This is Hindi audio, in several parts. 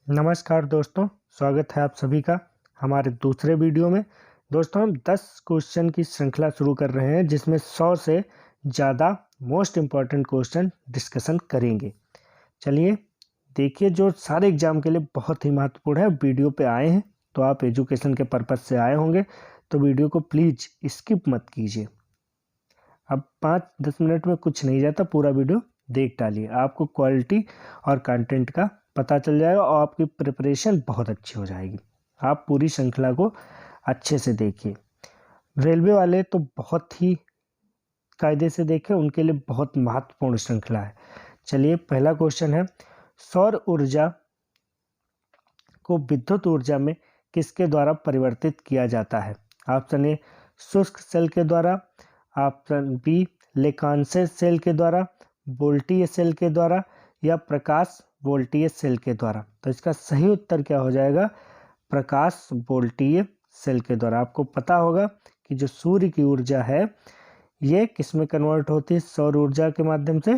नमस्कार दोस्तों, स्वागत है आप सभी का हमारे दूसरे वीडियो में। दोस्तों, हम 10 क्वेश्चन की श्रृंखला शुरू कर रहे हैं जिसमें 100 से ज़्यादा मोस्ट इम्पॉर्टेंट क्वेश्चन डिस्कशन करेंगे। चलिए देखिए, जो सारे एग्जाम के लिए बहुत ही महत्वपूर्ण है। वीडियो पे आए हैं तो आप एजुकेशन के पर्पज़ से आए होंगे, तो वीडियो को प्लीज़ स्किप मत कीजिए। अब 5-10 मिनट में कुछ नहीं जाता, पूरा वीडियो देख डालिए, आपको क्वालिटी और कंटेंट का पता चल जाएगा और आपकी प्रिपरेशन बहुत अच्छी हो जाएगी। आप पूरी श्रृंखला को अच्छे से देखिए। रेलवे वाले तो बहुत ही कायदे से देखें, उनके लिए बहुत महत्वपूर्ण श्रृंखला है। चलिए, पहला क्वेश्चन है, सौर ऊर्जा को विद्युत ऊर्जा में किसके द्वारा परिवर्तित किया जाता है? ऑप्शन ए शुष्क सेल के द्वारा, ऑप्शन बी लेकांसे सेल के द्वारा, वोल्टीय सेल के द्वारा या प्रकाश वोल्टीय सेल के द्वारा। तो इसका सही उत्तर क्या हो जाएगा? प्रकाश वोल्टीय सेल के द्वारा। आपको पता होगा कि जो सूर्य की ऊर्जा है ये किस में कन्वर्ट होती है? सौर ऊर्जा के माध्यम से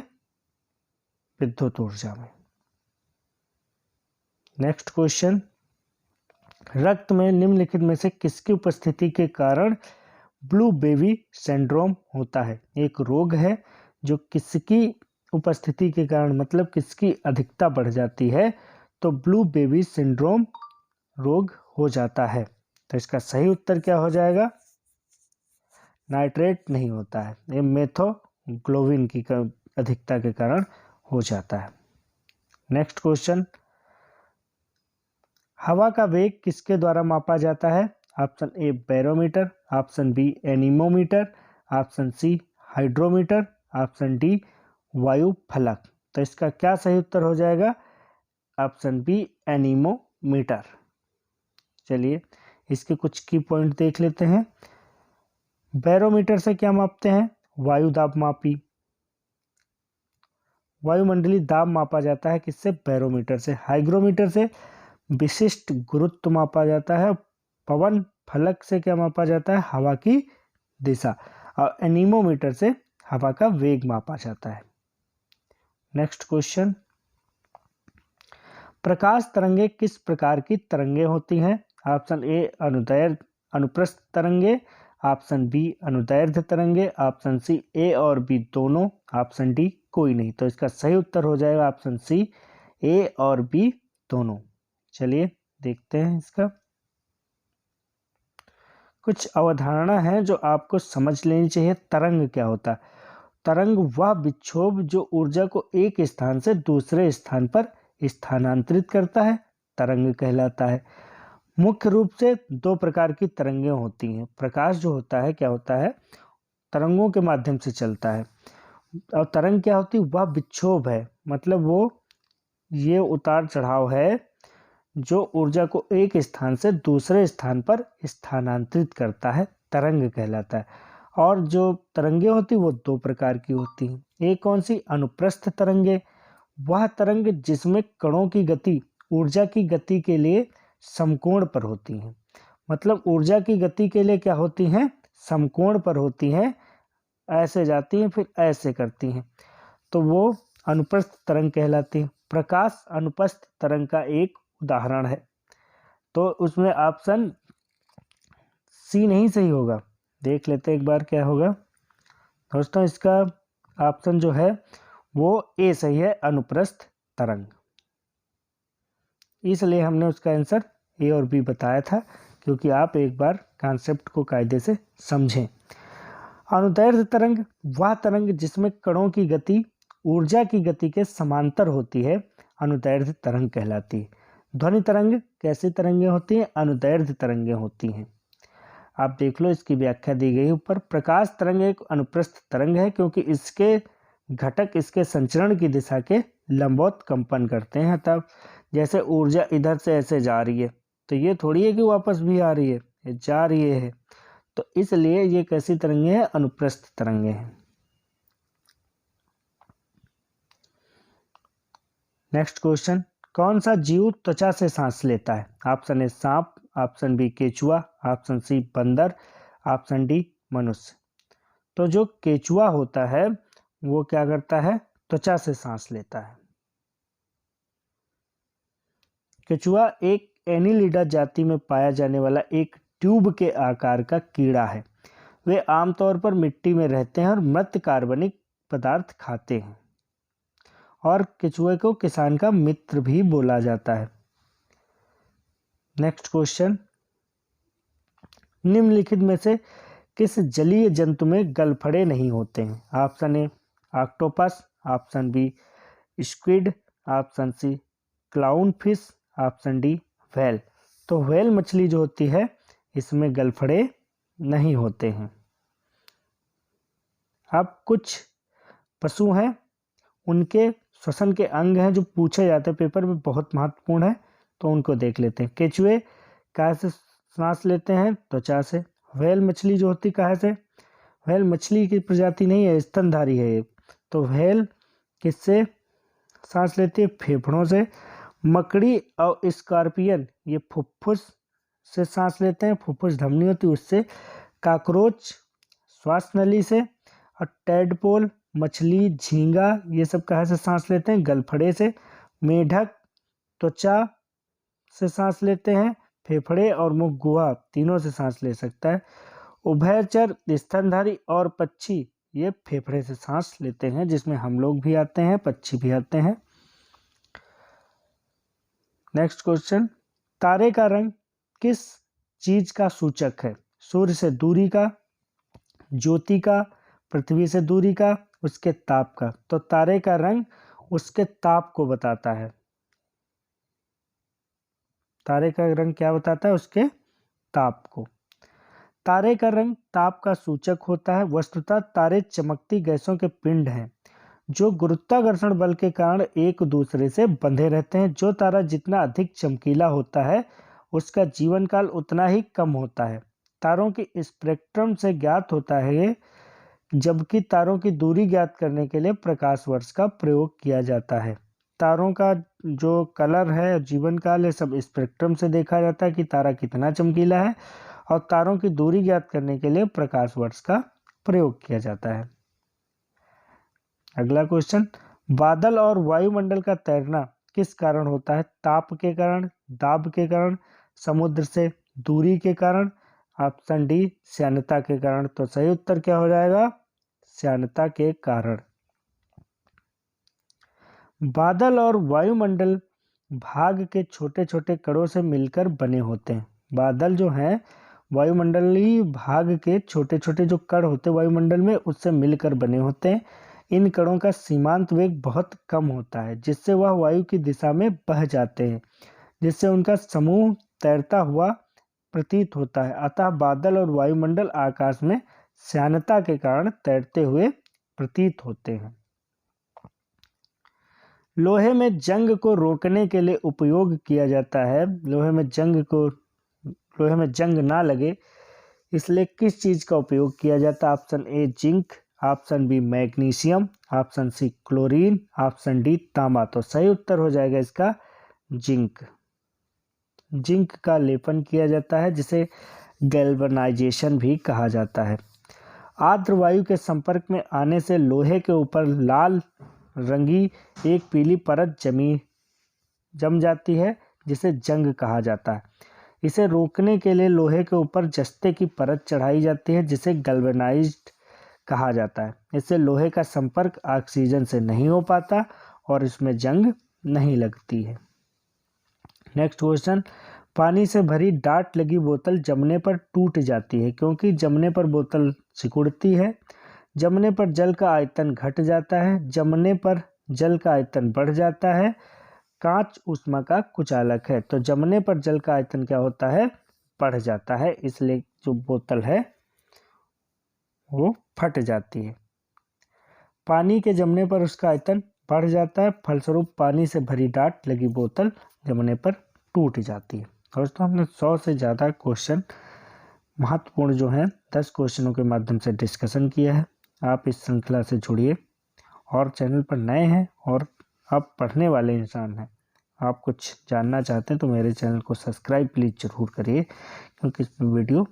विद्युत ऊर्जा में। नेक्स्ट क्वेश्चन, रक्त में निम्नलिखित में से किसकी उपस्थिति के कारण ब्लू बेबी सिंड्रोम होता है? एक रोग है जो किसकी उपस्थिति के कारण, मतलब किसकी अधिकता बढ़ जाती है तो ब्लू बेबी सिंड्रोम रोग हो जाता है। तो इसका सही उत्तर क्या हो जाएगा? नाइट्रेट नहीं होता है, ये मेथोग्लोबिन की अधिकता के कारण हो जाता है। नेक्स्ट क्वेश्चन, हवा का वेग किसके द्वारा मापा जाता है? Option A barometer, option B anemometer, option C hydrometer, option D वायु फलक। तो इसका क्या सही उत्तर हो जाएगा? Option B anemometer. चलिए इसके कुछ की पॉइंट देख लेते हैं। बैरोमीटर से क्या मापते हैं? वायु दाब मापी, वायुमंडलीय दाब मापा जाता है किससे? बैरोमीटर से। हाइग्रोमीटर से विशिष्ट गुरुत्व मापा जाता है। पवन फलक से क्या मापा जाता है? हवा की दिशा। और एनीमोमीटर से हवा का वेग मापा जाता है। नेक्स्ट क्वेश्चन, प्रकाश तरंगे किस प्रकार की तरंगे होती हैं? ऑप्शन ए अनुप्रस्थ तरंगे, ऑप्शन बी अनुदैर्ध्य तरंगे, ऑप्शन सी ए और बी दोनों, ऑप्शन डी कोई नहीं। तो इसका सही उत्तर हो जाएगा ऑप्शन सी ए और बी दोनों। चलिए देखते हैं इसका। कुछ अवधारणा है जो आपको समझ लेनी चाहिए। तरंग क्या होता है? तरंग वह विक्षोभ जो ऊर्जा को एक स्थान से दूसरे स्थान पर स्थानांतरित करता है, तरंग कहलाता है। मुख्य रूप से दो प्रकार की तरंगें होती हैं। प्रकाश जो होता है क्या होता है? तरंगों के माध्यम से चलता है। और तरंग क्या होती है? वह विक्षोभ है, मतलब वो ये उतार चढ़ाव है जो ऊर्जा को एक स्थान से दूसरे स्थान पर स्थानांतरित करता है, तरंग कहलाता है। और जो तरंगे होती वो दो प्रकार की होती हैं। एक कौन सी? अनुप्रस्थ तरंगे, वह तरंग जिसमें कणों की गति ऊर्जा की गति के लिए समकोण पर होती हैं। मतलब ऊर्जा की गति के लिए क्या होती हैं? समकोण पर होती हैं, ऐसे जाती हैं फिर ऐसे करती हैं, तो वो अनुप्रस्थ तरंग कहलाती है। प्रकाश अनुप्रस्थ तरंग का एक उदाहरण है। तो उसमें ऑप्शन सी नहीं सही होगा। देख लेते एक बार क्या होगा। दोस्तों, इसका ऑप्शन जो है वो ए सही है, अनुप्रस्थ तरंग। इसलिए हमने उसका आंसर ए और बी बताया था, क्योंकि आप एक बार कॉन्सेप्ट को कायदे से समझें। अनुदैर्ध्य तरंग वह तरंग जिसमें कणों की गति ऊर्जा की गति के समांतर होती है, अनुदैर्ध्य तरंग कहलाती है। ध्वनि तरंग कैसी तरंगें होती हैं? अनुदैर्ध्य तरंगें होती हैं। आप देख लो, इसकी व्याख्या दी गई ऊपर। प्रकाश तरंग एक अनुप्रस्थ तरंग है क्योंकि इसके घटक इसके संचरण की दिशा के लंबवत कंपन करते हैं। तब जैसे ऊर्जा इधर से ऐसे जा रही है, तो ये थोड़ी है कि वापस भी आ रही है, ये जा रही है। तो इसलिए ये कैसी तरंगे हैं? अनुप्रस्थ तरंगे हैं। नेक्स्ट क्वेश्चन, कौन सा जीव त्वचा से सांस लेता है? ऑप्शन ए सांप, ऑप्शन बी केचुआ, ऑप्शन सी बंदर, ऑप्शन डी मनुष्य। तो जो केचुआ होता है वो क्या करता है? त्वचा से सांस लेता है। केचुआ एक एनीलिडा जाति में पाया जाने वाला एक ट्यूब के आकार का कीड़ा है। वे आमतौर पर मिट्टी में रहते हैं और मृत कार्बनिक पदार्थ खाते हैं और केचुए को किसान का मित्र भी बोला जाता है। नेक्स्ट क्वेश्चन, निम्नलिखित में से किस जलीय जंतु में गलफड़े नहीं होते हैं? Option A octopus, option B squid, option C clown fish, option D whale. तो व्हेल मछली जो होती है इसमें गलफड़े नहीं होते हैं। अब कुछ पशु हैं, उनके श्वसन के अंग हैं जो पूछे जाते हैं पेपर में, बहुत महत्वपूर्ण है, तो उनको देख लेते हैं। केचुए कहाँ से सांस लेते हैं? त्वचा से। व्हेल मछली जो होती कहाँ से? व्हेल मछली की प्रजाति नहीं है, स्तनधारी है ये। तो व्हेल किससे सांस लेती है? फेफड़ों से। मकड़ी और स्कॉर्पियन ये फुफ्फुस से सांस लेते हैं, फुफ्फुस धमनी होती है उससे। काकरोच श्वास नली से। और टैडपोल मछली, झींगा ये सब कहाँ से सांस लेते हैं? गलफड़े से। मेढक त्वचा से सांस लेते हैं, फेफड़े और मुख गुहा तीनों से सांस ले सकता है। उभयचर स्तनधारी और पक्षी ये फेफड़े से सांस लेते हैं, जिसमें हम लोग भी आते हैं, पक्षी भी आते हैं। नेक्स्ट क्वेश्चन, तारे का रंग किस चीज का सूचक है? सूर्य से दूरी का, ज्योति का, पृथ्वी से दूरी का, उसके ताप का। तो तारे का रंग उसके ताप को बताता है। तारे का रंग क्या बताता है? उसके ताप को। तारे का रंग ताप का सूचक होता है। वस्तुतः तारे चमकती गैसों के पिंड हैं जो गुरुत्वाकर्षण बल के कारण एक दूसरे से बंधे रहते हैं। जो तारा जितना अधिक चमकीला होता है उसका जीवन काल उतना ही कम होता है। तारों की स्पेक्ट्रम से ज्ञात होता है, जबकि तारों की दूरी ज्ञात करने के लिए प्रकाश वर्ष का प्रयोग किया जाता है। तारों का जो कलर है, जीवन काल है, सब स्पेक्ट्रम से देखा जाता है कि तारा कितना चमकीला है, और तारों की दूरी ज्ञात करने के लिए प्रकाश वर्ष का प्रयोग किया जाता है। अगला क्वेश्चन, बादल और वायुमंडल का तैरना किस कारण होता है? ताप के कारण, दाब के कारण, समुद्र से दूरी के कारण, ऑप्शन डी श्यानता के कारण। तो सही उत्तर क्या हो जाएगा? श्यानता के कारण। बादल और वायुमंडल भाग के छोटे छोटे कणों से मिलकर बने होते हैं। बादल जो हैं वायुमंडलीय भाग के छोटे छोटे जो कण होते हैं वायुमंडल में, उससे मिलकर बने होते हैं। इन कणों का सीमांत वेग बहुत कम होता है, जिससे वह वायु की दिशा में बह जाते हैं, जिससे उनका समूह तैरता हुआ प्रतीत होता है। अतः बादल और वायुमंडल आकाश में श्यानता के कारण तैरते हुए प्रतीत होते हैं। लोहे में जंग को रोकने के लिए उपयोग किया जाता है। लोहे में जंग ना लगे इसलिए किस चीज का उपयोग किया जाता है? Option A zinc, option B magnesium, option C chlorine, option D तांबा। तो सही उत्तर हो जाएगा इसका जिंक। जिंक का लेपन किया जाता है, जिसे गैल्वेनाइजेशन भी कहा जाता है। आर्द्र वायु के संपर्क में आने से लोहे के ऊपर लाल रंगी एक पीली परत जम जाती है, जिसे जंग कहा जाता है। इसे रोकने के लिए लोहे के ऊपर जस्ते की परत चढ़ाई जाती है, जिसे गैल्वेनाइज्ड कहा जाता है। इससे लोहे का संपर्क ऑक्सीजन से नहीं हो पाता और इसमें जंग नहीं लगती है। नेक्स्ट क्वेश्चन, पानी से भरी डाट लगी बोतल जमने पर टूट जाती है क्योंकि जमने पर बोतल सिकुड़ती है, जमने पर जल का आयतन घट जाता है, जमने पर जल का आयतन बढ़ जाता है, कांच ऊष्मा का कुचालक है। तो जमने पर जल का आयतन क्या होता है? बढ़ जाता है, इसलिए जो बोतल है वो फट जाती है। पानी के जमने पर उसका आयतन बढ़ जाता है, फलस्वरूप पानी से भरी डाट लगी बोतल जमने पर टूट जाती है। दोस्तों, हमने 100 से ज़्यादा क्वेश्चन महत्वपूर्ण जो हैं 10 क्वेश्चनों के माध्यम से डिस्कशन किया है। आप इस श्रृंखला से जुड़िए, और चैनल पर नए हैं और आप पढ़ने वाले इंसान हैं, आप कुछ जानना चाहते हैं तो मेरे चैनल को सब्सक्राइब प्लीज़ ज़रूर करिए, क्योंकि इसमें वीडियो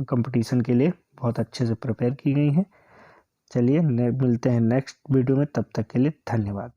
कंपटीशन के लिए बहुत अच्छे से प्रिपेयर की गई हैं। चलिए मिलते हैं नेक्स्ट वीडियो में, तब तक के लिए धन्यवाद।